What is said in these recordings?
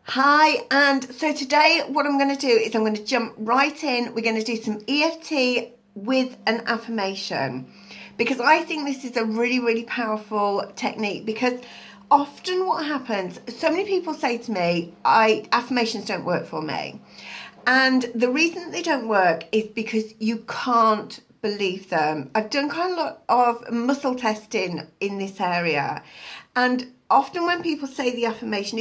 Hi, and so today what I'm going to do is I'm going to jump right in. We're going to do some EFT with an affirmation, because I think this is a really powerful technique. Because often what happens, so many people say to me, affirmations don't work for me. And the reason that they don't work is because you can't believe them. I've done quite a lot of muscle testing in this area, and often when people say the affirmation,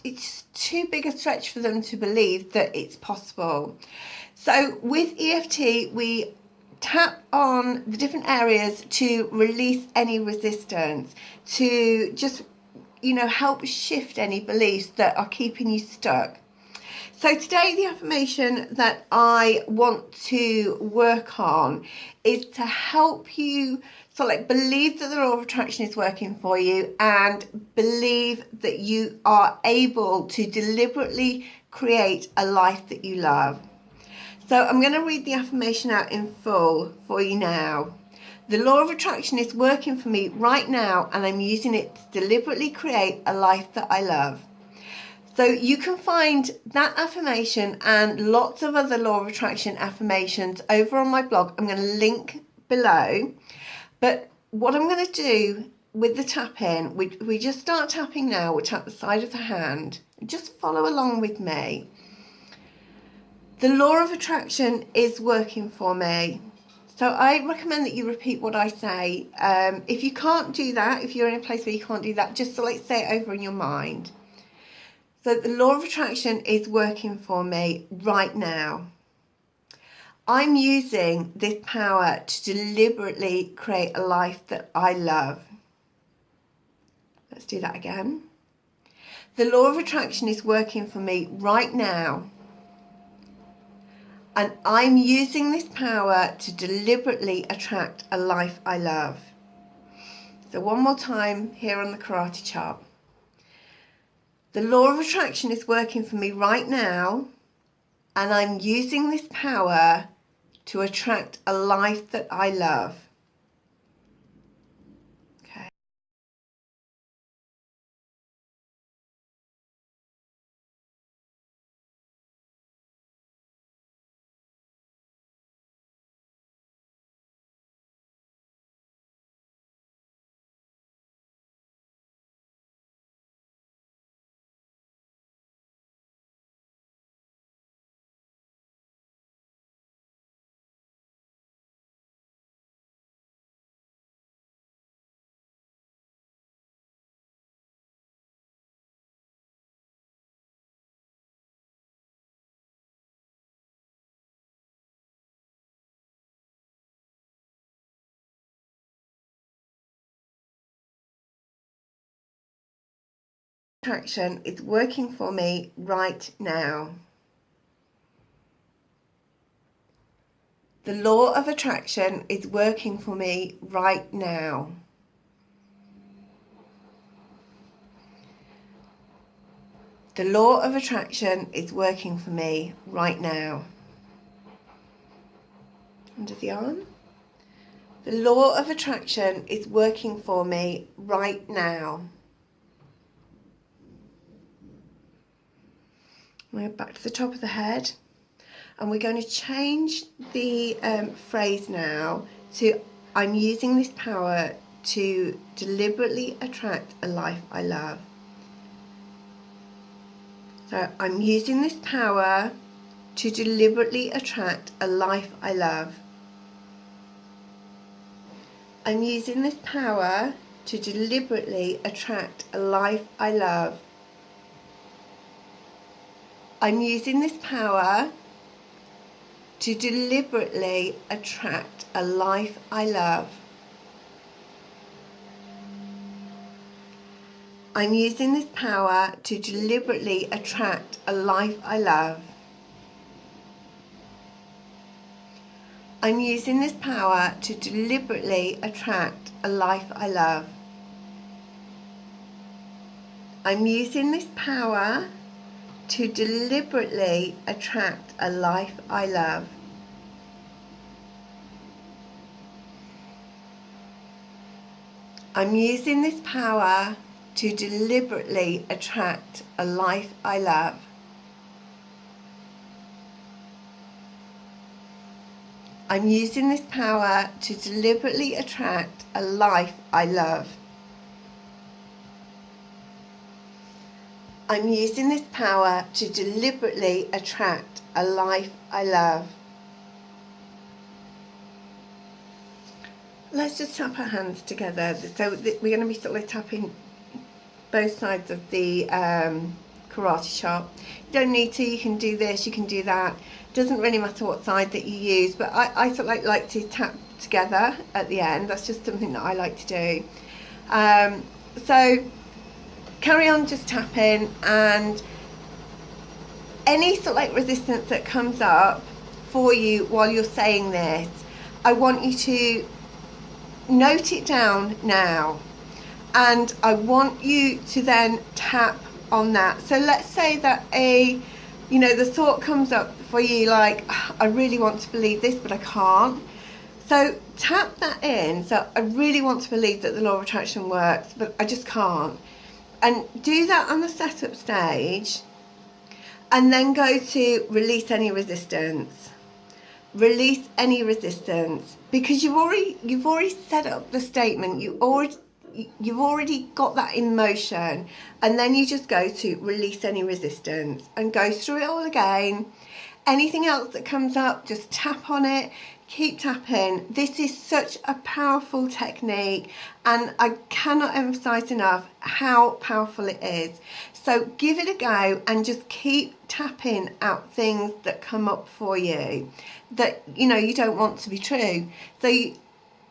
it's too big a stretch for them to believe that it's possible. So with EFT, we tap on the different areas to release any resistance, to just, help shift any beliefs that are keeping you stuck. So today the affirmation that I want to work on is to help you believe that the law of attraction is working for you, and believe that you are able to deliberately create a life that you love. So I'm going to read the affirmation out in full for you now. The law of attraction is working for me right now, and I'm using it to deliberately create a life that I love. So you can find that affirmation and lots of other law of attraction affirmations over on my blog. I'm going to link below. But what I'm going to do with the tapping, we just start tapping now. We'll tap the side of the hand. Just follow along with me. The law of attraction is working for me. So I recommend that you repeat what I say. If you can't do that, if you're in a place where you can't do that, just say it over in your mind. So the law of attraction is working for me right now. I'm using this power to deliberately create a life that I love. Let's do that again. The law of attraction is working for me right now. And I'm using this power to deliberately attract a life I love. So one more time here on the karate chop. The law of attraction is working for me right now, and I'm using this power to attract a life that I love. Okay. Attraction is working for me right now. The law of attraction is working for me right now. The law of attraction is working for me right now. Under the arm. The law of attraction is working for me right now. We're back to the top of the head, and we're going to change the phrase now to I'm using this power to deliberately attract a life I love. So I'm using this power to deliberately attract a life I love. I'm using this power to deliberately attract a life I love. I'm using this power to deliberately attract a life I love. I'm using this power to deliberately attract a life I love. I'm using this power to deliberately attract a life I love. I'm using this power to deliberately attract a life I love. I'm using this power to deliberately attract a life I love. I'm using this power to deliberately attract a life I love. I'm using this power to deliberately attract a life I love. Let's just tap our hands together. So we're going to be sort of tapping both sides of the karate chop. You don't need to, you can do this, you can do that. Doesn't really matter what side that you use, but I sort of like to tap together at the end. That's just something that I like to do. So carry on just tapping, and any sort of like resistance that comes up for you while you're saying this, I want you to note it down now, and I want you to then tap on that. So let's say that the thought comes up for you like, I really want to believe this, but I can't. So tap that in. So I really want to believe that the law of attraction works, but I just can't. And do that on the setup stage, and then go to release any resistance. Release any resistance, because you've already set up the statement. You've already got that in motion, and then you just go to release any resistance and go through it all again. Anything else that comes up, just tap on it, keep tapping. This is such a powerful technique, and I cannot emphasize enough how powerful it is. So give it a go and just keep tapping out things that come up for you that you don't want to be true. So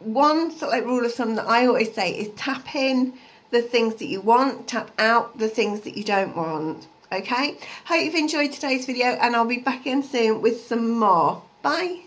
one sort of like rule of thumb that I always say is tap in the things that you want, tap out the things that you don't want. Okay, hope you've enjoyed today's video, and I'll be back in soon with some more. Bye.